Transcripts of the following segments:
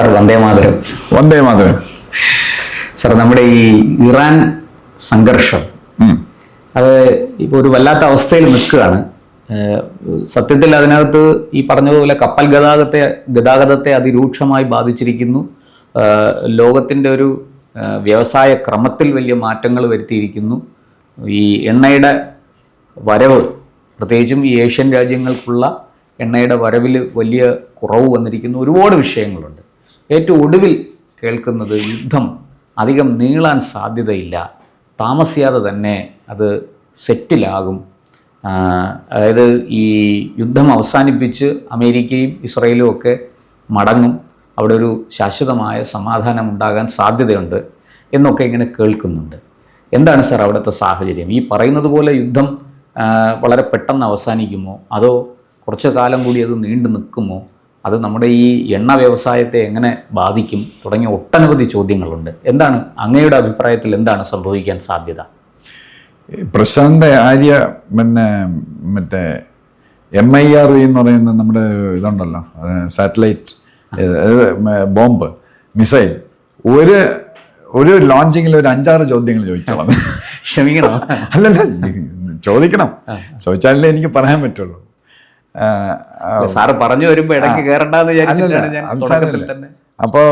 Sir Vande Mataram. Vande Mataram. Sir, നമ്മുടെ ഈ Iran സംഘർഷം അത് ഇപ്പോൾ ഒരു വല്ലാത്ത അവസ്ഥയിൽ നിൽക്കുകയാണ്. സത്യത്തിൽ അതിനകത്ത് ഈ പറഞ്ഞതുപോലെ കപ്പൽ ഗതാഗതത്തെ അതിരൂക്ഷമായി ബാധിച്ചിരിക്കുന്നു. ലോകത്തിൻ്റെ ഒരു വ്യവസായ ക്രമത്തിൽ വലിയ മാറ്റങ്ങൾ വരുത്തിയിരിക്കുന്നു. ഈ എണ്ണയുടെ വരവ്, പ്രത്യേകിച്ചും ഈ ഏഷ്യൻ രാജ്യങ്ങൾക്കുള്ള എണ്ണയുടെ വരവിൽ വലിയ കുറവ് വന്നിരിക്കുന്നു. ഒരുപാട് വിഷയങ്ങളുണ്ട്. ഏറ്റവും ഒടുവിൽ കേൾക്കുന്നത് യുദ്ധം അധികം നീളാൻ സാധ്യതയില്ല, താമസിയാതെ തന്നെ അത് സെറ്റിലാകും. അതായത് ഈ യുദ്ധം അവസാനിപ്പിച്ച് അമേരിക്കയും ഇസ്രയേലും ഒക്കെ മടങ്ങും, അവിടെ ഒരു ശാശ്വതമായ സമാധാനം ഉണ്ടാകാൻ സാധ്യതയുണ്ട് എന്നൊക്കെ ഇങ്ങനെ കേൾക്കുന്നുണ്ട്. എന്താണ് സാർ അവിടുത്തെ സാഹചര്യം? ഈ പറയുന്നത് പോലെ യുദ്ധം വളരെ പെട്ടെന്ന് അവസാനിക്കുമോ, അതോ കുറച്ചു കാലം കൂടി അത് നീണ്ടു നിൽക്കുമോ, അത് നമ്മുടെ ഈ എണ്ണ വ്യവസായത്തെ എങ്ങനെ ബാധിക്കും തുടങ്ങിയ ഒട്ടനവധി ചോദ്യങ്ങളുണ്ട്. എന്താണ് അങ്ങയുടെ അഭിപ്രായത്തിൽ എന്താണ് സംഭവിക്കാൻ സാധ്യത? പ്രശാന്ത് ആര്യ മറ്റേ MIRV എന്ന് പറയുന്ന നമ്മുടെ ഇതുണ്ടല്ലോ, സാറ്റലൈറ്റ് ബോംബ് മിസൈൽ, ഒരു ലോഞ്ചിങ്ങിൽ ഒരു 5-6 ചോദ്യങ്ങൾ ചോദിച്ചോളാം. ക്ഷമിക്കണം, അല്ലല്ല, ചോദിക്കണം. ചോദിച്ചാലേ എനിക്ക് പറയാൻ പറ്റുള്ളൂ. സാറ് പറഞ്ഞു വരുമ്പോ ഇടയ്ക്ക് കയറണ്ടെന്ന് വിചാരിച്ചിട്ടാണ് ഞാൻ. അപ്പോൾ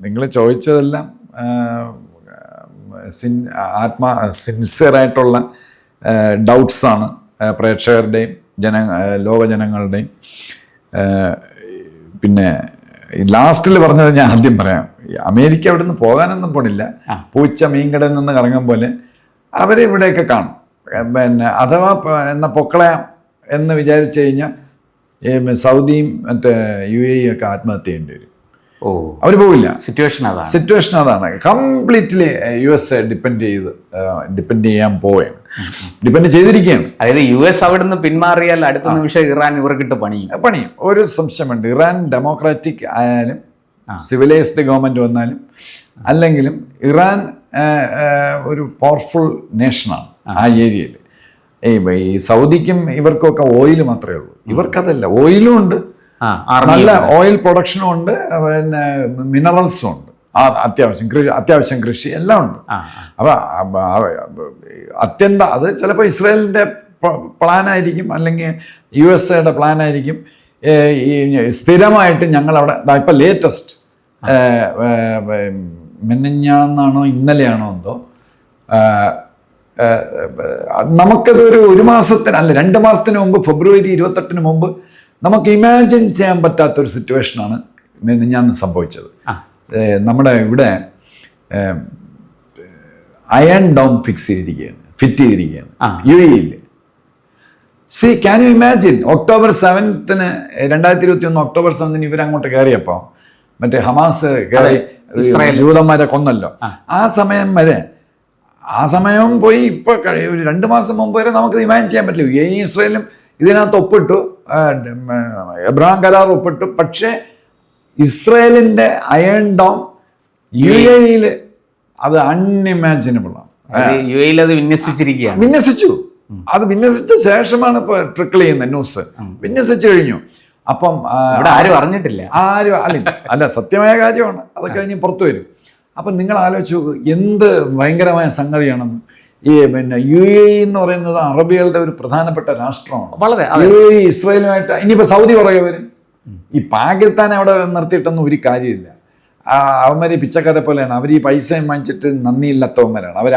നിങ്ങൾ ചോദിച്ചതെല്ലാം സിൻസിയറായിട്ടുള്ള ഡൗട്ട്സാണ് പ്രേക്ഷകരുടെയും ലോക ജനങ്ങളുടെയും. പിന്നെ ലാസ്റ്റിൽ പറഞ്ഞത് ഞാൻ ആദ്യം പറയാം. അമേരിക്ക അവിടെ നിന്ന് പോകാനൊന്നും പോണില്ല. പൂച്ച മീൻകടയിൽ നിന്ന് കറങ്ങും പോലെ അവരെ ഇവിടെയൊക്കെ കാണും. പിന്നെ അഥവാ എന്നാ പൊക്കളയാം എന്ന് വിചാരിച്ചു കഴിഞ്ഞാൽ സൗദിയും മറ്റേ UAE ഒക്കെ ആത്മഹത്യ ചെയ്യേണ്ടി വരും. അവർ പോവില്ല. സിറ്റുവേഷൻ അതാണ്. കംപ്ലീറ്റ്ലി US ഡിപ്പെൻഡ് ചെയ്യാൻ പോവുകയാണ്, ഡിപ്പെൻഡ് ചെയ്തിരിക്കുകയാണ്. അതായത് US അവിടെ നിന്ന് പിന്മാറിയാൽ അടുത്ത നിമിഷം ഇറാൻ ഇവർക്കിട്ട് പണിയും. ഒരു സംശയമുണ്ട്. ഇറാൻ ഡെമോക്രാറ്റിക് ആയാലും സിവിലൈസ്ഡ് ഗവൺമെന്റ് വന്നാലും അല്ലെങ്കിലും ഇറാൻ ഒരു പവർഫുൾ നേഷനാണ് ആ ഏരിയയിൽ. ഈ സൗദിക്കും ഇവർക്കൊക്കെ ഓയിൽ മാത്രമേ ഉള്ളൂ. ഇവർക്കതല്ല, ഓയിലും ഉണ്ട്, നല്ല ഓയിൽ പ്രൊഡക്ഷനും ഉണ്ട്, പിന്നെ മിനറൽസും ഉണ്ട്, അത്യാവശ്യം കൃഷി എല്ലാം ഉണ്ട്. അപ്പൊ അത് ചിലപ്പോൾ ഇസ്രായേലിന്റെ പ്ലാനായിരിക്കും, അല്ലെങ്കിൽ USA പ്ലാനായിരിക്കും. സ്ഥിരമായിട്ട് ഞങ്ങളവിടെ ഇപ്പൊ ലേറ്റസ്റ്റ് മിനിഞ്ഞാന്നാണോ ഇന്നലെയാണോ എന്തോ, നമുക്കത് ഒരു മാസത്തിന് അല്ല 2 മാസത്തിന് മുമ്പ്, ഫെബ്രുവരി 28 മുമ്പ് നമുക്ക് ഇമാജിൻ ചെയ്യാൻ പറ്റാത്തൊരു സിറ്റുവേഷനാണ് ഞാൻ സംഭവിച്ചത്. നമ്മുടെ ഇവിടെ അയൺ ഡോം ഫിറ്റ് ചെയ്തിരിക്കുകയാണ് UAE. Can you imagine? October 7 2021 October 7 ഇവരങ്ങോട്ട് കയറിയപ്പോൾ മറ്റേ ഹമാസ് കയറി ജൂതന്മാരെ കൊന്നല്ലോ. ആ സമയം പോയി ഇപ്പൊ ഒരു 2 മാസം മുമ്പ് വരെ നമുക്ക് ഇമാജിൻ ചെയ്യാൻ പറ്റില്ല. UAE ഇസ്രായേലും ഇതിനകത്ത് ഒപ്പിട്ടു, എബ്രഹാം കരാർ ഒപ്പിട്ടു. പക്ഷേ ഇസ്രായേലിന്റെ അയൺ ഡോം UAE അത് അൺഇമാജിനബിൾ ആണ്. വിന്യസിച്ചു. അത് വിന്യസിച്ച ശേഷമാണ് ഇപ്പൊ ട്രിക്കിൾ ചെയ്യുന്നത് ന്യൂസ്. വിന്യസിച്ചു കഴിഞ്ഞു. അപ്പം ആരും അറിഞ്ഞിട്ടില്ല. അല്ല, സത്യമായ കാര്യമാണ്. അത് കഴിഞ്ഞ് പുറത്തു വരും. അപ്പം നിങ്ങൾ ആലോചിച്ചു എന്ത് ഭയങ്കരമായ സംഗതിയാണെന്ന്. ഈ UAE എന്ന് പറയുന്നത് അറബികളുടെ ഒരു പ്രധാനപ്പെട്ട രാഷ്ട്രമാണ്. UAE ഇസ്രായേലുമായിട്ട് ഇനിയിപ്പോൾ സൗദി പുറകെ വരും. ഈ പാകിസ്ഥാനെ അവിടെ നിർത്തിയിട്ടൊന്നും ഒരു കാര്യമില്ല. അവന്മാർ പിച്ചക്കാരെ പോലെയാണ്. അവർ ഈ പൈസയും വാങ്ങിച്ചിട്ട് നന്ദിയില്ലാത്തവന്മാരാണ്. അവർ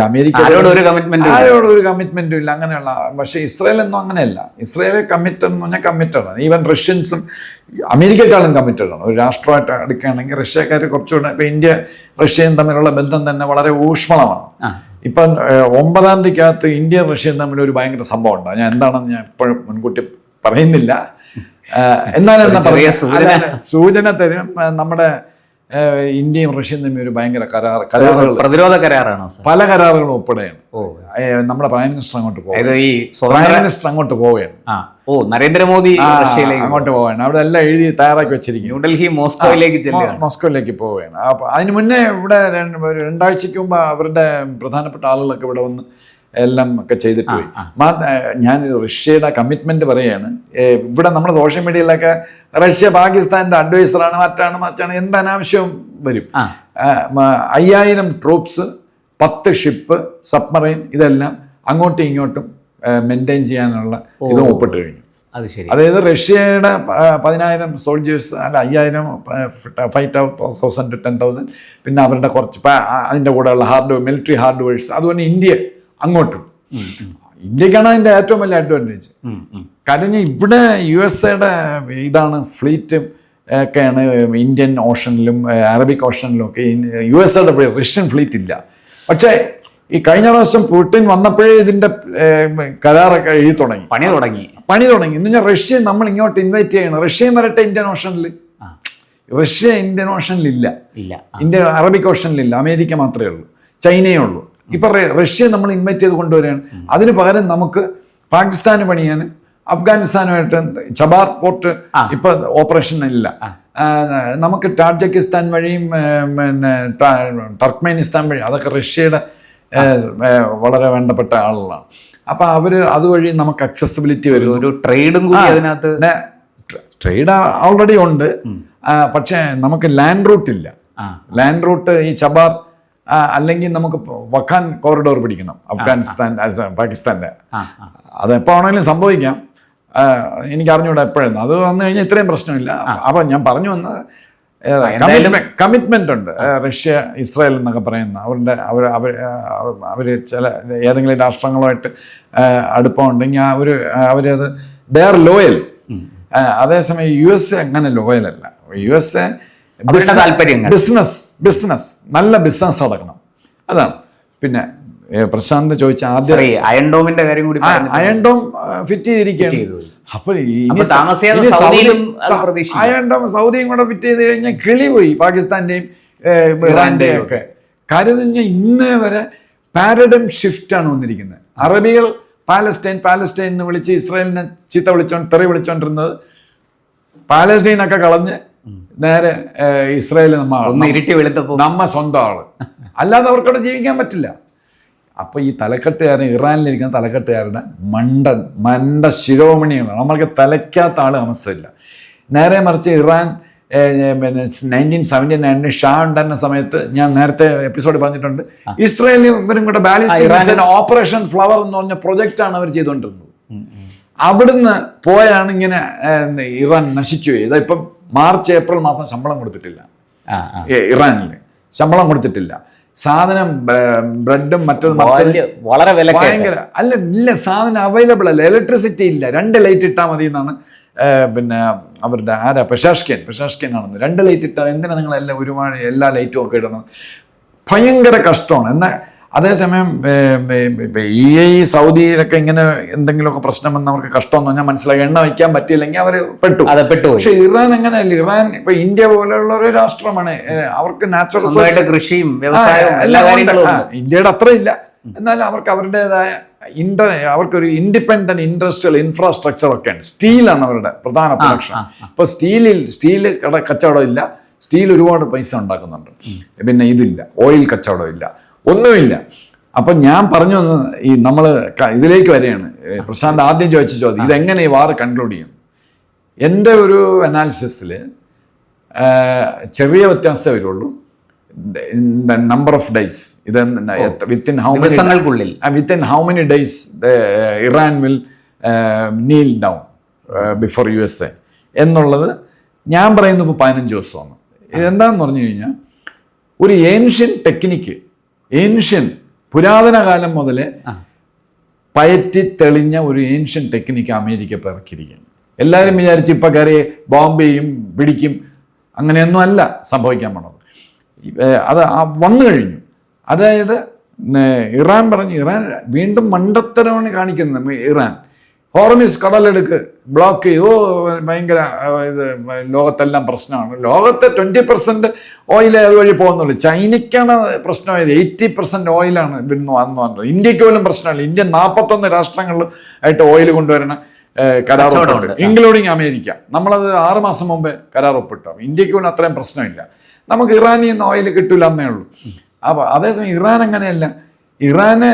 അമേരിക്കയോട് ഒരു കമ്മിറ്റ്മെന്റും ഇല്ല, അങ്ങനെയുള്ള. പക്ഷേ ഇസ്രായേലൊന്നും അങ്ങനെയല്ല. ഇസ്രായേൽ കമ്മിറ്റഡ് എന്ന് പറഞ്ഞാൽ കമ്മിറ്റഡാണ്. ഈവൻ റഷ്യൻസും അമേരിക്കക്കാളും കമ്മിറ്റഡാണ്. ഒരു രാഷ്ട്രമായിട്ട് എടുക്കുകയാണെങ്കിൽ റഷ്യക്കാർ കുറച്ചുകൂടെ, ഇപ്പം ഇന്ത്യ റഷ്യയും തമ്മിലുള്ള ബന്ധം തന്നെ വളരെ ഊഷ്മളമാണ്. ഇപ്പം 9-ാം തീയതിക്കകത്ത് ഇന്ത്യയും റഷ്യയും തമ്മിൽ ഒരു ഭയങ്കര സംഭവം ഉണ്ടാകും. ഞാൻ എന്താണെന്ന് ഞാൻ ഇപ്പോഴും മുൻകൂട്ടി പറയുന്നില്ല. എന്നാലും സൂചന തരും. നമ്മുടെ ഇന്ത്യയും റഷ്യയും തമ്മിൽ ഒരു ഭയങ്കര കരാറുകൾ, പ്രതിരോധ കരാറാണോ? പല കരാറുകളും ഒപ്പിടുകയാണ്. നമ്മുടെ പ്രൈം മിനിസ്റ്റർ അങ്ങോട്ട് പോവുകയാണ്. നരേന്ദ്രമോദി അങ്ങോട്ട് പോവുകയാണ്. അവിടെ എല്ലാം എഴുതി തയ്യാറാക്കി വെച്ചിരിക്കും. ന്യൂഡൽഹി മോസ്കോയിലേക്ക് പോവുകയാണ്. അപ്പൊ അതിന് മുന്നേ ഇവിടെ 2 ആഴ്ചക്ക് മുമ്പ് അവരുടെ പ്രധാനപ്പെട്ട ആളുകളൊക്കെ ഇവിടെ വന്ന് എല്ലാം ഒക്കെ ചെയ്തിട്ട് പോയി. ഞാൻ റഷ്യയുടെ കമ്മിറ്റ്മെന്റ് പറയുകയാണ്. ഇവിടെ നമ്മുടെ സോഷ്യൽ മീഡിയയിലൊക്കെ റഷ്യ പാകിസ്ഥാന്റെ അഡ്വൈസറാണ്, മറ്റാണ് എന്ത് അനാവശ്യവും വരും. 5000 ട്രൂപ്സ്, 10 ഷിപ്പ്, സബ്മറൈൻ, ഇതെല്ലാം അങ്ങോട്ടും ഇങ്ങോട്ടും മെയിൻറ്റെയിൻ ചെയ്യാനുള്ള ഇത് ഒപ്പിട്ട് കഴിഞ്ഞു. അത് ശരി. അതായത് റഷ്യയുടെ 10,000 സോൾജേഴ്സ്, അല്ല 5000, 5,000 to 10,000, പിന്നെ അവരുടെ കുറച്ച് അതിൻ്റെ കൂടെയുള്ള മിലിറ്ററി ഹാർഡ്വെയർസ്, അതുപോലെ ഇന്ത്യ അങ്ങോട്ടും. ഇന്ത്യക്കാണ് അതിൻ്റെ ഏറ്റവും വലിയ അഡ്വാൻറ്റേജ്. കാരണം ഇവിടെ USA ഇതാണ് ഫ്ലീറ്റ് ഒക്കെയാണ് ഇന്ത്യൻ ഓഷനിലും അറബിക് ഓഷനിലും ഒക്കെ USA റഷ്യൻ ഫ്ലീറ്റ് ഇല്ല. പക്ഷേ ഈ കഴിഞ്ഞ പ്രാവശ്യം പുടിൻ വന്നപ്പോഴേ ഇതിന്റെ കരാറൊക്കെ എഴുതി തുടങ്ങി, പണി തുടങ്ങി. എന്ന് പറഞ്ഞാൽ റഷ്യ നമ്മൾ ഇങ്ങോട്ട് ഇൻവൈറ്റ് ചെയ്യണം. റഷ്യ വരട്ടെ ഇന്ത്യൻ ഓഷനിൽ. റഷ്യ ഇന്ത്യൻ ഓഷനിൽ ഇല്ല, ഇന്ത്യ അറബിക് ഓഷനിലില്ല. അമേരിക്ക മാത്രമേ ഉള്ളൂ, ചൈനയേ ഉള്ളൂ. ഇപ്പൊ റഷ്യ നമ്മൾ ഇൻവൈറ്റ് ചെയ്ത് കൊണ്ടുവരികയാണ്. അതിന് പകരം നമുക്ക് പാകിസ്ഥാന് പണിയാൻ, അഫ്ഗാനിസ്ഥാനുമായിട്ട് ചബാർ പോർട്ട് ഇപ്പൊ ഓപ്പറേഷൻ ഇല്ല. നമുക്ക് ടാജിക്കിസ്ഥാൻ വഴിയും പിന്നെ ടർക്ക്മെനിസ്ഥാൻ വഴി, അതൊക്കെ റഷ്യയുടെ വളരെ വേണ്ടപ്പെട്ട ആളുകളാണ്. അപ്പൊ അവര് അതുവഴി നമുക്ക് അക്സസിബിലിറ്റി വരും. ഒരു ട്രേഡും കൂടി അതിനകത്ത്. ട്രേഡ് ഓൾറെഡി ഉണ്ട്, പക്ഷെ നമുക്ക് ലാൻഡ് റൂട്ട് ഇല്ല. ലാൻഡ് റൂട്ട് ഈ ചബാർ അല്ലെങ്കിൽ നമുക്ക് വഖാൻ കോറിഡോർ പിടിക്കണം, അഫ്ഗാനിസ്ഥാൻ പാകിസ്ഥാന്റെ. അത് എപ്പോ ആണെങ്കിലും സംഭവിക്കാം, എനിക്ക് അറിഞ്ഞൂടാ എപ്പോഴെന്ന്. അത് വന്നു കഴിഞ്ഞാൽ ഇത്രയും പ്രശ്നമില്ല. അപ്പൊ ഞാൻ പറഞ്ഞു വന്നത് കമ്മിറ്റ്മെന്റ് ഉണ്ട്. റഷ്യ, ഇസ്രായേൽ എന്നൊക്കെ പറയുന്ന അവര് ചില ഏതെങ്കിലും രാഷ്ട്രങ്ങളുമായിട്ട് അടുപ്പമുണ്ടെങ്കിൽ അവരത് ദേ ആർ ലോയൽ. അതേസമയം USA അങ്ങനെ ലോയൽ അല്ല. USA ബിസിനസ് നല്ല ബിസിനസ് നടക്കണം, അതാണ്. പിന്നെ പ്രശാന്ത് ചോദിച്ച ആദ്യം അയൺ ഡോമിന്റെ കാര്യം കൂടി, അയൺ ഡോം ഫിറ്റ് ചെയ്തിരിക്കുകയാണ്. അപ്പൊ അയൺ ഡോം സൗദിയും കൂടെ ഫിറ്റ് ചെയ്ത് കഴിഞ്ഞാൽ കിളി പോയി, പാകിസ്ഥാന്റെയും ഇറാന്റെയും ഒക്കെ. കാര്യം എന്ന് പറഞ്ഞാൽ ഇന്നേ വരെ പാരഡൈം ഷിഫ്റ്റ് ആണ് വന്നിരിക്കുന്നത്. അറബികൾ പാലസ്റ്റൈൻ എന്ന് വിളിച്ച് ഇസ്രായേലിനെ തെറി വിളിച്ചോണ്ടിരുന്നത്, പാലസ്റ്റൈനൊക്കെ കളഞ്ഞ് നേരെ ഇസ്രായേൽ നമ്മ സ്വന്തം ആള്. അല്ലാതെ അവർക്കവിടെ ജീവിക്കാൻ പറ്റില്ല. അപ്പൊ ഈ തലക്കെട്ടുകാരൻ, ഇറാനിലിരിക്കുന്ന തലക്കെട്ടുകാരുടെ മണ്ട ശിരോമണികളാണ്. നമ്മൾക്ക് തലയ്ക്കാത്ത ആള് താമസമില്ല. നേരെ മറിച്ച് ഇറാൻ പിന്നെ 1979 ഷാ ഉണ്ടായിരുന്ന സമയത്ത്, ഞാൻ നേരത്തെ എപ്പിസോഡ് പറഞ്ഞിട്ടുണ്ട്, ഇസ്രായേലും ഇവരും കൂടെ ബാലിസ്റ്റിക് ഓപ്പറേഷൻ ഫ്ലവർ എന്ന് പറഞ്ഞ പ്രൊജക്റ്റാണ് അവർ ചെയ്തുകൊണ്ടിരുന്നത്. അവിടുന്ന് പോയാണ് ഇങ്ങനെ ഇറാൻ നശിച്ചു പോയി. ഇപ്പം മാർച്ച് ഏപ്രിൽ മാസം ശമ്പളം കൊടുത്തിട്ടില്ല ഇറാനിൽ, ശമ്പളം കൊടുത്തിട്ടില്ല. സാധനം ബ്രെഡും മറ്റൊന്നും വളരെ ഭയങ്കര ഇല്ല, സാധനം അവൈലബിൾ അല്ല, ഇലക്ട്രിസിറ്റി ഇല്ല. 2 ലൈറ്റ് ഇട്ടാൽ മതി എന്നാണ് പിന്നെ അവരുടെ പെഷാഷ്കൻ ആണെന്ന്. 2 ലൈറ്റ് ഇട്ടാൽ എന്തിനാ നിങ്ങളെല്ലാം ഒരുപാട് എല്ലാ ലൈറ്റും ഒക്കെ ഇടണം? ഭയങ്കര കഷ്ടമാണ്. എന്നാൽ അതേസമയം ഈ സൗദിയിലൊക്കെ ഇങ്ങനെ എന്തെങ്കിലുമൊക്കെ പ്രശ്നം വന്ന് അവർക്ക് കഷ്ടമെന്ന് പറഞ്ഞാൽ മനസ്സിലായി. എണ്ണ വയ്ക്കാൻ പറ്റിയില്ലെങ്കിൽ അവർ പെട്ടു. പക്ഷെ ഇറാൻ അങ്ങനെയല്ല. ഇറാൻ ഇപ്പൊ ഇന്ത്യ പോലെയുള്ള ഒരു രാഷ്ട്രമാണ്. അവർക്ക് നാച്ചുറൽ കൃഷിയും വ്യവസായവും എല്ലാ കാര്യങ്ങളും ഇന്ത്യയുടെ അത്ര ഇല്ല. എന്നാൽ അവർക്ക് അവരുടേതായ അവർക്കൊരു ഇൻഡിപെൻഡന്റ് ഇൻഡസ്ട്രിയൽ ഇൻഫ്രാസ്ട്രക്ചർ ഒക്കെ ഉണ്ട്. സ്റ്റീലാണ് അവരുടെ പ്രധാന പ്രൊഡക്ഷൻ. ഇപ്പൊ സ്റ്റീല് കച്ചവടം ഇല്ല. സ്റ്റീൽ ഒരുപാട് പൈസ ഉണ്ടാക്കുന്നുണ്ട്. പിന്നെ ഇതില്ല, ഓയിൽ കച്ചവടം ഇല്ല, ഒന്നുമില്ല. അപ്പൊ ഞാൻ പറഞ്ഞു വന്ന് ഈ നമ്മൾ ഇതിലേക്ക് വരെയാണ്. പ്രശാന്ത് ആദ്യം ചോദിച്ച ചോദ്യം, ഇതെങ്ങനെ ഈ വാർ കൺക്ലൂഡ് ചെയ്യും? എൻ്റെ ഒരു അനാലിസിസിൽ ചെറിയ വ്യത്യാസമേ വരുള്ളൂ. നമ്പർ ഓഫ് ഡേയ്സ്, ഇത് within how many days Iran will Neil down before USA എന്നുള്ളത് ഞാൻ പറയുന്നത് ഇപ്പോൾ 15 ദിവസമാണ്. ഇതെന്താണെന്ന് പറഞ്ഞു കഴിഞ്ഞാൽ, ഒരു ഏൻഷ്യൻ ടെക്നിക്ക്, പുരാതന കാലം മുതലേ പയറ്റി തെളിഞ്ഞ ഒരു ഏൻഷ്യൻ ടെക്നിക്ക് അമേരിക്ക ഇറക്കിയിരിക്കുകയാണ്. എല്ലാവരും വിചാരിച്ച് ഇപ്പം കയറി ബോംബെയും പിടിക്കും, അങ്ങനെയൊന്നും അല്ല സംഭവിക്കാൻ പോണത്. അത് വന്നു കഴിഞ്ഞു. അതായത് ഇറാൻ വീണ്ടും മണ്ടത്തരമാണ് കാണിക്കുന്നത്. ഇറാൻ ഹോർമിസ് കടലെടുക്ക് ബ്ലോക്ക് ചെയ്യോ, ഭയങ്കര ഇത് ലോകത്തെല്ലാം പ്രശ്നമാണ്. ലോകത്തെ 20% ഓയിലേ അതുവഴി പോകുന്നുള്ളൂ. ചൈനയ്ക്കാണ് പ്രശ്നമായത്. 80% ഓയിലാണ് ഇവിടുന്ന് വന്നു പറഞ്ഞത്. ഇന്ത്യക്ക് പോലും പ്രശ്നമില്ല. ഇന്ത്യ 41 രാഷ്ട്രങ്ങളിൽ ആയിട്ട് ഓയിൽ കൊണ്ടുവരണ കരാർ ഒപ്പിട്ട്, ഇൻക്ലൂഡിങ് അമേരിക്ക. നമ്മളത് 6 മാസം മുമ്പേ കരാർ ഒപ്പിട്ടു. ഇന്ത്യക്ക് പോലും അത്രയും പ്രശ്നമില്ല. നമുക്ക് ഇറാനിൽ നിന്ന് ഓയിൽ കിട്ടില്ല എന്നേ ഉള്ളൂ. അപ്പോൾ അതേസമയം ഇറാൻ അങ്ങനെയല്ല. ഇറാന്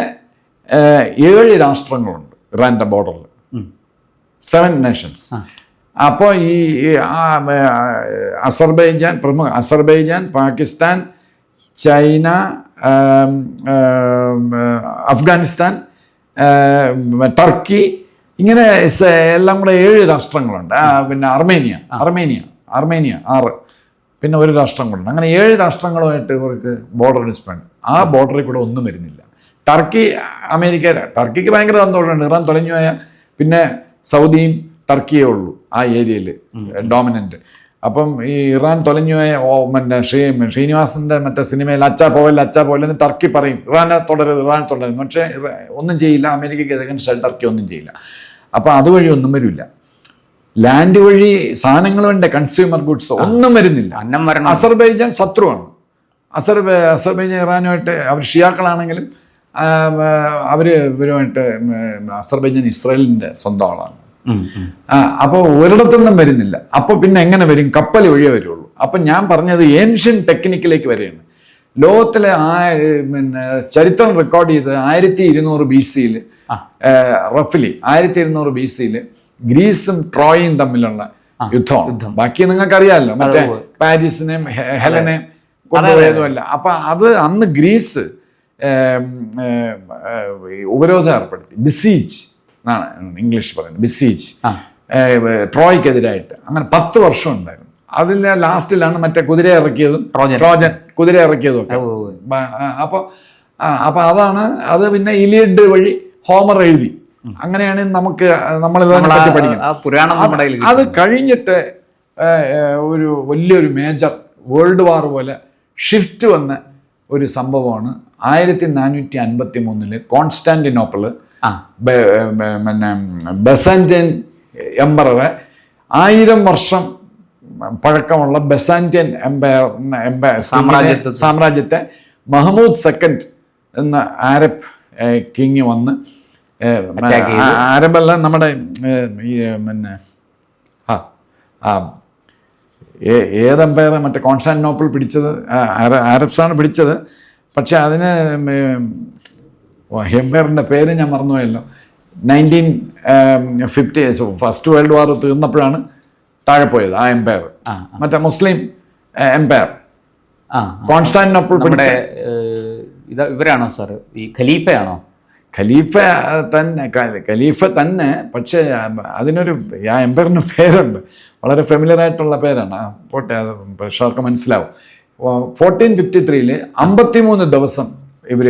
7 രാഷ്ട്രങ്ങളുണ്ട് ഇറാൻ്റെ ബോർഡറിൽ, 7 നേഷൻസ്. അപ്പോൾ ഈ അസർബൈജാൻ, പ്രമുഖ Azerbaijan, Pakistan, China, Afghanistan, Turkey, ഇങ്ങനെ എല്ലാം കൂടെ 7 രാഷ്ട്രങ്ങളുണ്ട്. പിന്നെ അർമേനിയ 6, പിന്നെ ഒരു രാഷ്ട്രം കൂടെ. അങ്ങനെ 7 രാഷ്ട്രങ്ങളുമായിട്ട് ഇവർക്ക് ബോർഡർ ഡിസ്പ്യൂട്ട്. ആ ബോർഡറിൽ കൂടെ ഒന്നും വരുന്നില്ല. ടർക്കിക്ക് ഭയങ്കര സന്തോഷമുണ്ട്. ഇറാൻ തൊലഞ്ഞു പോയാൽ പിന്നെ സൗദിയും ടർക്കിയേ ഉള്ളൂ ആ ഏരിയയിൽ ഡോമിനൻ്റ്. അപ്പം ഈ ഇറാൻ തൊലഞ്ഞു പോയ മറ്റേ ശ്രീനിവാസൻ്റെ മറ്റേ സിനിമയിൽ അച്ചാ പോവല്ലെന്ന് ടർക്കി പറയും, ഇറാൻ തുടരുത്. പക്ഷേ ഒന്നും ചെയ്യില്ല, അമേരിക്കയ്ക്ക് എതിർക്കാൻ ടർക്കി ഒന്നും ചെയ്യില്ല. അപ്പം അതുവഴി ഒന്നും വരില്ല. ലാൻഡ് വഴി സാധനങ്ങൾ വേണ്ട, കൺസ്യൂമർ ഗുഡ്സ് ഒന്നും വരുന്നില്ല. അസർബൈജാൻ ശത്രുവാണ്. അസർബൈജാൻ ഇറാനുമായിട്ട് അവർ ഷിയാക്കളാണെങ്കിലും ഇവരുമായിട്ട് അസർബൈജാൻ ഇസ്രായേലിൻ്റെ സ്വന്തം ആളാണ്. അപ്പോൾ ഒരിടത്തൊന്നും വരുന്നില്ല. അപ്പോൾ പിന്നെ എങ്ങനെ വരും? കപ്പൽ വഴിയേ വരുള്ളൂ. അപ്പം ഞാൻ പറഞ്ഞത് ഏൻഷ്യൻ ടെക്നിക്കിലേക്ക് വരികയാണ്. ലോകത്തിലെ പിന്നെ ചരിത്രം റെക്കോർഡ് ചെയ്ത് 1200 BC-യിൽ, റഫ്ലി 1200 BC-യിൽ ഗ്രീസും ട്രോയും തമ്മിലുള്ള യുദ്ധം. ബാക്കി നിങ്ങൾക്ക് അറിയാമല്ലോ, മറ്റേ പാരീസിനെയും ഹെലനെയും കൊണ്ടുപോയതുമല്ല. അപ്പൊ അത് അന്ന് ഗ്രീസ് ഉപരോധം ഏർപ്പെടുത്തി, ബിസീജ് എന്നാണ് ഇംഗ്ലീഷ് പറയുന്നത്, ബിസീജ്, ട്രോയ്ക്കെതിരായിട്ട്. അങ്ങനെ 10 വർഷം ഉണ്ടായിരുന്നു. അതിലെ ലാസ്റ്റിലാണ് മറ്റേ കുതിര ഇറക്കിയതും ട്രോജൻ കുതിര ഇറക്കിയതും ഒക്കെ. അപ്പൊ അതാണ് അത്. പിന്നെ ഇലിയഡ് വഴി ഹോമർ എഴുതി. അങ്ങനെയാണ് നമ്മളിതിനെ പഠിക്കുന്നത്. അത് കഴിഞ്ഞിട്ട് ഒരു വലിയൊരു മേജർ വേൾഡ് വാർ പോലെ ഷിഫ്റ്റ് വന്ന ഒരു സംഭവമാണ് 1453 കോൺസ്റ്റാന്റിനോപ്പിള് പിന്നെ ബെസാന്റിയൻ എംപററെ 1000 വർഷം പഴക്കമുള്ള ബെസാന്റിയൻ സാമ്രാജ്യത്തെ മഹ്മൂദ് സെക്കൻഡ് എന്ന ആരബ് കിങ് വന്ന്, ആരബല്ല നമ്മുടെ പിന്നെ ഏത് എംപയർ മറ്റേ കോൺസ്റ്റാന്റിനോപ്പിൾ പിടിച്ചത് ആരബ്സാണ് പിടിച്ചത്. പക്ഷെ അതിന് എംപയറിൻ്റെ പേര് ഞാൻ മറന്നുപോയല്ലോ. 1950 ഫസ്റ്റ് വേൾഡ് വാർ തീർന്നപ്പോഴാണ് താഴെ പോയത് ആ എംപയർ. മറ്റേ മുസ്ലിം എംപയർ കോൺസ്റ്റാന്റിനോപ്പിൾ പിടിച്ച ഇവരാണോ സാർ? ഈ ഖലീഫയാണോ? ഖലീഫ തന്നെ. പക്ഷേ അതിനൊരു ആ എംപയറിന് പേരുണ്ട്, വളരെ ഫെമിലിയർ ആയിട്ടുള്ള പേരാണ്. പോട്ടെ, അത് പക്ഷേ മനസ്സിലാവും. 1453 53 ദിവസം ഇവർ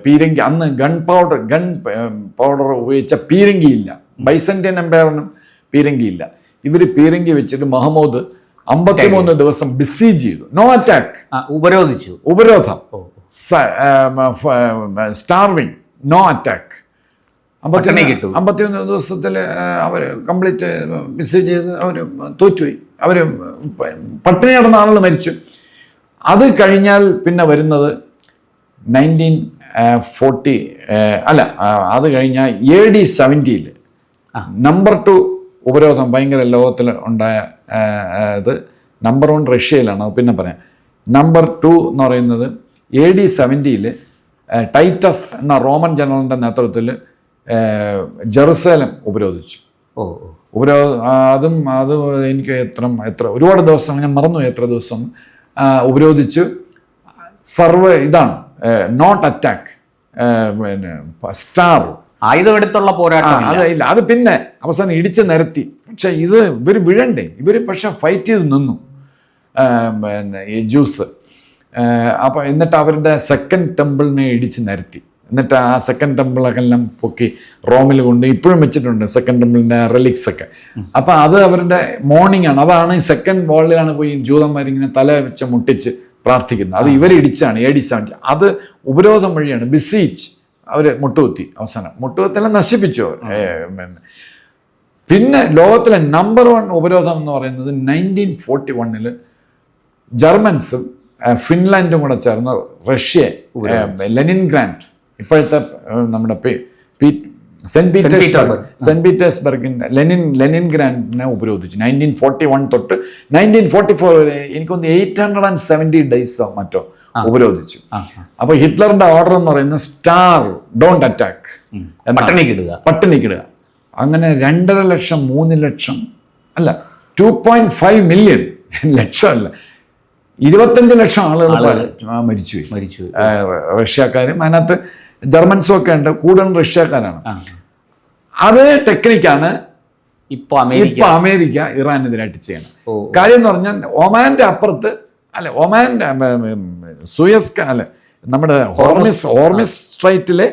പീരങ്കി, അന്ന് ഗൺ പൗഡർ ഉപയോഗിച്ച പീരങ്കിയില്ല. ബൈസന്റിയൻ എംപയറിനും പീരങ്കിയില്ല. ഇവർ പീരങ്കി വെച്ചിട്ട് മഹമ്മൂദ് 53 ദിവസം ബിസീജ് ചെയ്തു. നോ അറ്റാക്ക്, ഉപരോധം, സ്റ്റാർവിങ്, നോ അറ്റാക്ക്. 51 ദിവസത്തിൽ അവർ കംപ്ലീറ്റ് ബിസീജ് ചെയ്ത് അവർ തോറ്റുപോയി. അവർ പട്ടിണി കിടന്ന ആളുകൾ മരിച്ചു. അത് കഴിഞ്ഞാൽ പിന്നെ വരുന്നത് 1940 അല്ല, അത് കഴിഞ്ഞാൽ AD 70-ൽ നമ്പർ 2 ഉപരോധം ഭയങ്കര ലോകത്തിൽ ഉണ്ടായ ഇത്. നമ്പർ 1 റഷ്യയിലാണ്, അത് പിന്നെ പറയാം. നമ്പർ 2 എന്ന് പറയുന്നത് AD 70-ൽ ടൈറ്റസ് എന്ന റോമൻ ജനറലിൻ്റെ നേതൃത്വത്തിൽ ജെറുസലേം ഉപരോധിച്ചു. അതും എനിക്ക് എത്ര ഒരുപാട് ദിവസം ഞാൻ മറന്നു എത്ര ദിവസം ഉപരോധിച്ചു. ഇതാണ് നോട്ട് അറ്റാക്ക്, പിന്നെ സ്റ്റാർ ആയുധമെടുത്തുള്ള പോരാട്ടം. അതില്ല, അത് പിന്നെ അവസാനം ഇടിച്ച് നിരത്തി. പക്ഷെ ഇവർ വിഴണ്ടേ, ഇവർ പക്ഷെ ഫൈറ്റ് ചെയ്ത് നിന്നു പിന്നെ ഈ ജ്യൂസ്. അപ്പം എന്നിട്ട് അവരുടെ സെക്കൻഡ് ടെമ്പിളിനെ ഇടിച്ച് നിരത്തി. എന്നിട്ട് ആ സെക്കൻഡ് ടെമ്പിളെല്ലാം പൊക്കി റോമിൽ കൊണ്ട് ഇപ്പോഴും വെച്ചിട്ടുണ്ട് സെക്കൻഡ് ടെമ്പിളിൻ്റെ റെലിക്സ് ഒക്കെ. അപ്പം അത് അവരുടെ മോർണിംഗ് ആണ്. അതാണ് ഈ സെക്കൻഡ് വാളിലാണ് പോയി ജൂതന്മാരിങ്ങനെ തല വെച്ച് മുട്ടിച്ച് പ്രാർത്ഥിക്കുന്നത്. അത് ഇവരിടിച്ചാണ് AD 70. അത് ഉപരോധം വഴിയാണ്, ബിസീച്ച്. അവർ മുട്ടുകുത്തി, അവസാനം മുട്ടുകുത്തെല്ലാം നശിപ്പിച്ചു അവർ. പിന്നെ ലോകത്തിലെ നമ്പർ 1 ഉപരോധം എന്ന് പറയുന്നത് 1941 ജർമ്മൻസും ഫിൻലാൻഡും കൂടെ ചേർന്ന് റഷ്യ ലെനിൻഗ്രാഡ്, ഇപ്പോഴത്തെ നമ്മുടെ സെന്റ് പീറ്റേഴ്സ്ബർഗിൻ്റെ ലെനിൻഗ്രാഡിനെ ഉപരോധിച്ചു 1941 തൊട്ട് 1944 വരെ. എനിക്കൊന്ന് 870 days മറ്റോ ഉപരോധിച്ചു. അപ്പൊ ഹിറ്റ്ലറിന്റെ ഓർഡർ എന്ന് പറയുന്നത് സ്റ്റാർ ഡോണ്ട് അറ്റാക്ക്, പട്ടിണിക്കിടുക. അങ്ങനെ 2.5 ലക്ഷം 3 ലക്ഷം അല്ല 2.5 മില്യൺ, ലക്ഷമല്ല 25 ലക്ഷം ആളുകൾ മരിച്ചു. റഷ്യക്കാരും അതിനകത്ത് ജർമ്മൻസും ഒക്കെ ഉണ്ട്, കൂടുതലും റഷ്യക്കാരാണ്. അതേ ടെക്നിക്കാണ് ഇപ്പൊ അമേരിക്ക ഇറാനെതിരായിട്ട് ചെയ്യണം. കാര്യം എന്ന് പറഞ്ഞാൽ ഒമാന്റെ അപ്പുറത്ത് അല്ലെ, ഒമാന്റെ സുയസ് അല്ലെ നമ്മുടെ ഹോർമിസ് സ്ട്രൈറ്റിലെ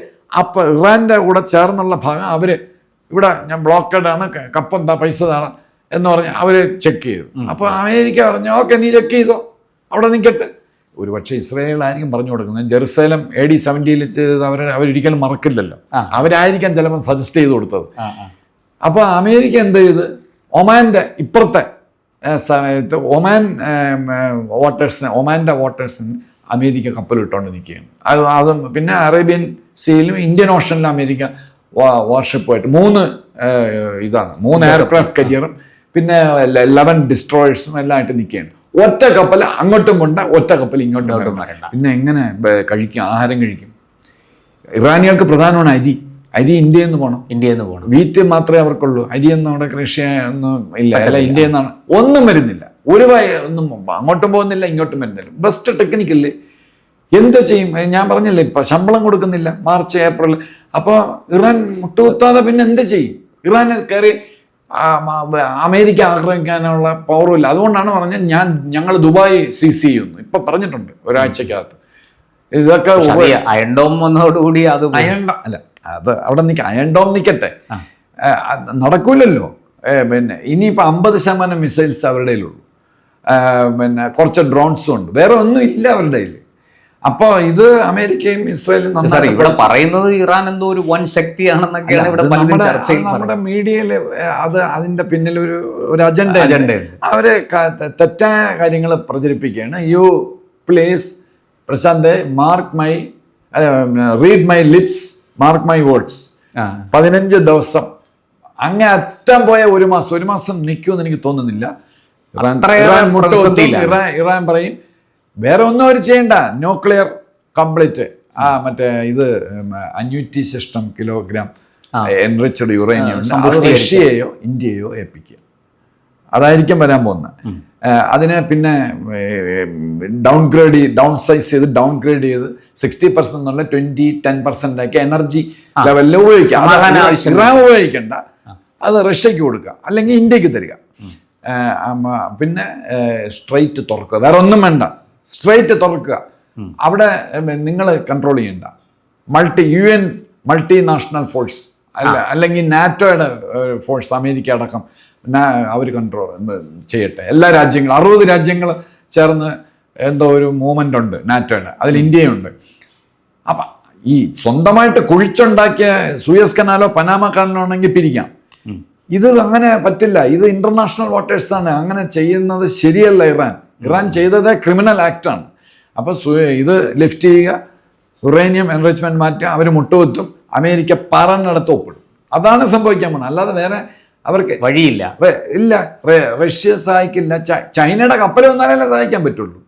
ഇറാന്റെ കൂടെ ചേർന്നുള്ള ഭാഗം അവര് ഇവിടെ ഞാൻ ബ്ലോക്കഡ് ആണ്, കപ്പെന്താ പൈസ താണ എന്ന് പറഞ്ഞ് അവര് ചെക്ക് ചെയ്തു. അപ്പൊ അമേരിക്ക പറഞ്ഞു ഓക്കെ നീ ചെക്ക് ചെയ്തോ, അവിടെ നിൽക്കട്ടെ. ഒരുപക്ഷെ ഇസ്രായേലായിരിക്കും പറഞ്ഞു കൊടുക്കുന്നത്. ജെറുസലേം AD 70 ചെയ്തത് അവരൊരിക്കലും മറക്കില്ലല്ലോ, അവരായിരിക്കാം ചിലപ്പോൾ സജസ്റ്റ് ചെയ്ത് കൊടുത്തത്. അപ്പോൾ അമേരിക്ക എന്ത് ചെയ്ത് ഒമാൻ്റെ ഇപ്പുറത്തെ സമയത്ത് ഒമാൻ്റെ വാട്ടേഴ്സിന് അമേരിക്ക കപ്പലിട്ടുകൊണ്ട് നിൽക്കുകയാണ്. അതും പിന്നെ അറേബ്യൻ സീയിലും ഇന്ത്യൻ ഓഷനിലും അമേരിക്ക വാർഷിപ്പുമായിട്ട് 3 എയർക്രാഫ്റ്റ് കരിയറും പിന്നെ 11 ഡിസ്ട്രോയേഴ്സും എല്ലാം ആയിട്ട് നിൽക്കുകയാണ്. ഒറ്റ കപ്പൽ അങ്ങോട്ടും കൊണ്ട്, ഒറ്റ കപ്പൽ ഇങ്ങോട്ടും വരണ്ട. പിന്നെ എങ്ങനെ കഴിക്കും, ആഹാരം കഴിക്കും? ഇറാനികൾക്ക് പ്രധാനമാണ് അരി ഇന്ത്യയിൽ നിന്ന് പോകണം. വീറ്റ് മാത്രമേ അവർക്കുള്ളൂ, അരിയൊന്നും അവിടെ കൃഷി ഒന്നും ഇല്ല. അല്ല, ഇന്ത്യയിൽ നിന്നാണ് ഒന്നും വരുന്നില്ല, ഒന്നും അങ്ങോട്ടും പോകുന്നില്ല ഇങ്ങോട്ടും വരുന്നില്ല. ബെസ്റ്റ് ടെക്നിക്കല്ലേ, എന്തോ ചെയ്യും? ഞാൻ പറഞ്ഞില്ലേ ഇപ്പൊ ശമ്പളം കൊടുക്കുന്നില്ല മാർച്ച് ഏപ്രിൽ. അപ്പോൾ ഇറാൻ മുട്ടുകുത്താതെ പിന്നെ എന്ത് ചെയ്യും? ഇറാൻ കയറി അമേരിക്ക ആക്രമിക്കാനുള്ള പവറുമില്ല. അതുകൊണ്ടാണ് പറഞ്ഞത് ഞങ്ങൾ ദുബായ് സീസ് ചെയ്യുന്നു. ഇപ്പൊ പറഞ്ഞിട്ടുണ്ട് ഒരാഴ്ചക്കകത്ത്. ഇതൊക്കെ അയൺ ഡോം വന്നതോടുകൂടി അത് അല്ല, അത് അവിടെ അയൺ ഡോം നിൽക്കട്ടെ, നടക്കൂലല്ലോ. പിന്നെ ഇനിയിപ്പോൾ 50% മിസൈൽസ് അവരുടെ കയ്യിലുള്ളൂ, പിന്നെ കുറച്ച് ഡ്രോൺസും ഉണ്ട്, വേറെ ഒന്നും ഇല്ല അവരുടെ കയ്യിൽ. അപ്പോൾ ഇത് അമേരിക്കയും ഇസ്രായേലും ഇവിടെ പറയുന്നത് ഇറാൻ എന്തോ ഒരു വൻ ശക്തിയാണെന്നൊക്കെയാണ് ഇവിടെ നമ്മുടെ മീഡിയയിൽ അതിന്റെ പിന്നിൽ ഒരു അജണ്ട. അവര് തെറ്റായ കാര്യങ്ങൾ പ്രചരിപ്പിക്കുകയാണ്. You please Prashant read my lips, mark my words. 15 ദിവസം അങ്ങേ അറ്റം പോയ ഒരു മാസം നിൽക്കുമെന്ന് എനിക്ക് തോന്നുന്നില്ല. ഇറാൻ പറയും വേറെ ഒന്നും അവർ ചെയ്യണ്ട, ന്യൂക്ലിയർ കംപ്ലീറ്റ് മറ്റേ ഇത് 500 കിലോഗ്രാം എൻറിച്ച്ഡ് യുറേനിയം റഷ്യയെയോ ഇന്ത്യയോ ഏൽപ്പിക്കുക. അതായിരിക്കും വരാൻ പോകുന്നത്. അതിനെ പിന്നെ ഡൗൺ സൈസ് ചെയ്ത് 60% എന്നുള്ള 10% ആക്കി എനർജി ലെവലിൽ ഉപയോഗിക്കാം. ഇറാൻ ഉപയോഗിക്കണ്ട, അത് റഷ്യക്ക് കൊടുക്കുക, അല്ലെങ്കിൽ ഇന്ത്യക്ക് തരിക. പിന്നെ സ്ട്രൈറ്റ് തുറക്കുക, വേറെ ഒന്നും വേണ്ട, സ്ട്രൈറ്റ് തുറക്കുക. അവിടെ നിങ്ങൾ കൺട്രോൾ ചെയ്യണ്ട. UN മൾട്ടിനാഷണൽ ഫോഴ്സ് അല്ലെങ്കിൽ നാറ്റോയുടെ ഫോഴ്സ് അമേരിക്ക അടക്കം അവർ കൺട്രോൾ ചെയ്യട്ടെ. എല്ലാ രാജ്യങ്ങളും 60 രാജ്യങ്ങൾ ചേർന്ന് എന്തോ ഒരു മൂവ്മെന്റ് ഉണ്ട് നാറ്റോയുടെ, അതിൽ ഇന്ത്യയുണ്ട്. അപ്പം ഈ സ്വന്തമായിട്ട് കുഴിച്ചുണ്ടാക്കിയ സൂയസ് കനാലോ പനാമ കനാലോ ആണെങ്കിൽ പിരിക്കാം. ഇത് അങ്ങനെ പറ്റില്ല, ഇത് ഇന്റർനാഷണൽ വാട്ടേഴ്സാണ്. അങ്ങനെ ചെയ്യുന്നത് ശരിയല്ല. ഇറാൻ ചെയ്തത് ക്രിമിനൽ ആക്ടാണ്. അപ്പോൾ ഇത് ലിഫ്റ്റ് ചെയ്യുക, യുറേനിയം എൻറിച്ച്മെന്റ് മാറ്റുക, അവർ മുട്ടുകുത്തും, അമേരിക്ക പറഞ്ഞിടത്ത് ഒപ്പിടും. അതാണ് സംഭവിക്കാൻ പോകുന്നത്. അല്ലാതെ വേറെ അവർക്ക് വഴിയില്ല. റഷ്യ സഹായിക്കില്ല. ചൈനയുടെ കപ്പൽ വന്നാലല്ലേ സഹായിക്കാൻ പറ്റുള്ളൂ.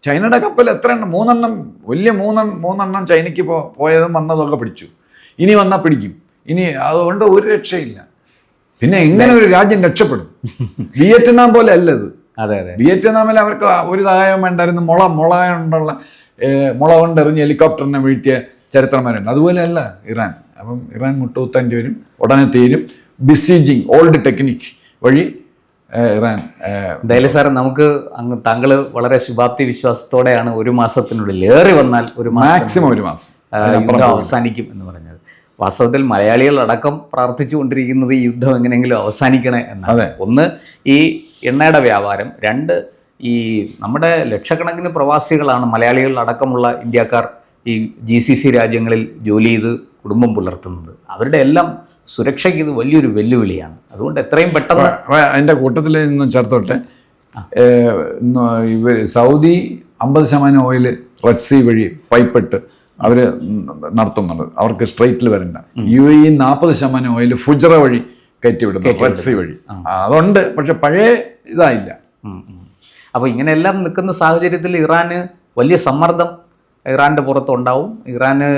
ചൈനയുടെ കപ്പൽ എത്ര എണ്ണം? 3 എണ്ണം, വലിയ 3 എണ്ണം ചൈനയ്ക്ക് പോയതും വന്നതൊക്കെ പിടിച്ചു. ഇനി വന്നാൽ പിടിക്കും. ഇനി അതുകൊണ്ട് ഒരു രക്ഷയില്ല. പിന്നെ എങ്ങനെ ഒരു രാജ്യം രക്ഷപ്പെടും? വിയറ്റ്നാം പോലെ അല്ലത്. വിയറ്റ്നാമിൽ അവർക്ക് ഒരു സഹായം വേണ്ടായിരുന്നു. മുള കൊണ്ടെറിഞ്ഞ് ഹെലികോപ്റ്ററിനെ വീഴ്ത്തിയ ചരിത്രമാരുണ്ട്. അതുപോലെ അല്ല ഇറാൻ. അപ്പം ഇറാൻ മുട്ടുകുത്തേണ്ടി വരും, ഉടനെ തീരും. ബിസീജിങ് ഓൾഡ് ടെക്നിക് വഴി ഇറാൻ. എന്തായാലും സാർ, നമുക്ക് താങ്കൾ വളരെ ശുഭാപ്തി വിശ്വാസത്തോടെയാണ് 1 മാസത്തിനുള്ളിൽ, ഏറി വന്നാൽ മാക്സിമം 1 മാസം അവസാനിക്കും എന്ന് പറഞ്ഞത്. വാസ്തവത്തിൽ മലയാളികൾ അടക്കം പ്രാർത്ഥിച്ചുകൊണ്ടിരിക്കുന്നത് ഈ യുദ്ധം എങ്ങനെയെങ്കിലും അവസാനിക്കണേ എന്നാണ്. ഒന്ന്, ഈ എണ്ണയുടെ വ്യാപാരം. 2, ഈ നമ്മുടെ ലക്ഷക്കണക്കിന് പ്രവാസികളാണ് മലയാളികൾ അടക്കമുള്ള ഇന്ത്യക്കാർ ഈ GCC രാജ്യങ്ങളിൽ ജോലി ചെയ്ത് കുടുംബം പുലർത്തുന്നത്. അവരുടെ എല്ലാം സുരക്ഷയ്ക്ക് ഇത് വലിയൊരു വെല്ലുവിളിയാണ്. അതുകൊണ്ട് എത്രയും പെട്ടെന്ന് അതിൻ്റെ കൂട്ടത്തിൽ നിന്നും ചേർത്തോട്ടെ, സൗദി 50% ഓയിൽ റെഡ് സീ വഴി പൈപ്പിട്ട് അവർ നടത്തുന്നുണ്ട്. അവർക്ക് സ്ട്രെയിറ്റിൽ വരണ്ട. UAE 40% ഓയിൽ ഫുജറ വഴി കയറ്റിവിടുന്നു, റെഡ് സീ വഴി. അതുണ്ട്, പക്ഷെ പഴയ ഇതായില്ല. അപ്പോൾ ഇങ്ങനെയെല്ലാം നിൽക്കുന്ന സാഹചര്യത്തിൽ ഇറാന് വലിയ സമ്മർദ്ദം ഇറാൻ്റെ പുറത്തുണ്ടാവും. ഇറാന്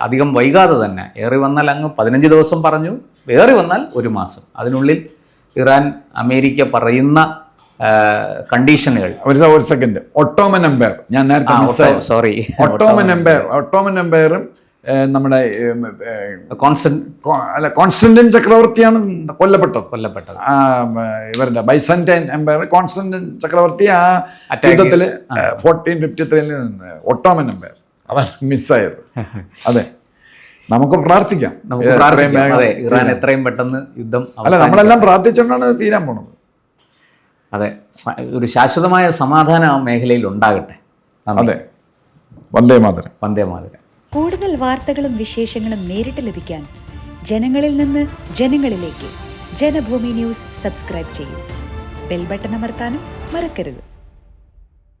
അധികം വൈകാതെ തന്നെ, ഏറി വന്നാൽ അങ്ങ് 15 ദിവസം പറഞ്ഞു, ഏറി വന്നാൽ 1 മാസം, അതിനുള്ളിൽ ഇറാൻ അമേരിക്ക പറയുന്ന കണ്ടീഷനുകൾ. ഒരു സെക്കൻഡ്, ഒട്ടോമൻ എംപയർ ഞാൻ നേരത്തെ സോറി, ഒട്ടോമൻ എംപയറും നമ്മുടെ കോൺസ്റ്റന്റൈൻ ചക്രവർത്തിയാണ് കൊല്ലപ്പെട്ടത്. ഇവരുടെ ബൈസന്റൈൻ എംപയർ, കോൺസ്റ്റന്റൈൻ ചക്രവർത്തി ആ യുദ്ധത്തിൽ 1453 ഒട്ടോമൻ എംപയർ അതാണ് മിസ്സായത്. അതെ, നമുക്ക് പ്രാർത്ഥിക്കാം. അതെ, ഇറാൻ എത്രയും പെട്ടെന്ന് യുദ്ധം അല്ല, നമ്മളെല്ലാം പ്രാർത്ഥിച്ചുകൊണ്ടാണ് തീരാൻ പോണത്. അതെ, ഒരു ശാശ്വതമായ സമാധാനം ആ മേഖലയിൽ ഉണ്ടാകട്ടെ. അതെ, വന്ദേ മാതരം. വന്ദേ മാതരം. കൂടുതൽ വാർത്തകളും വിശേഷങ്ങളും നേരിട്ട് ലഭിക്കാൻ ജനങ്ങളിൽ നിന്ന് ജനങ്ങളിലേക്ക് ജനഭൂമി ന്യൂസ് സബ്സ്ക്രൈബ് ചെയ്യൂ. ബെൽ ബട്ടൺ അമർത്താനും മറക്കരുത്.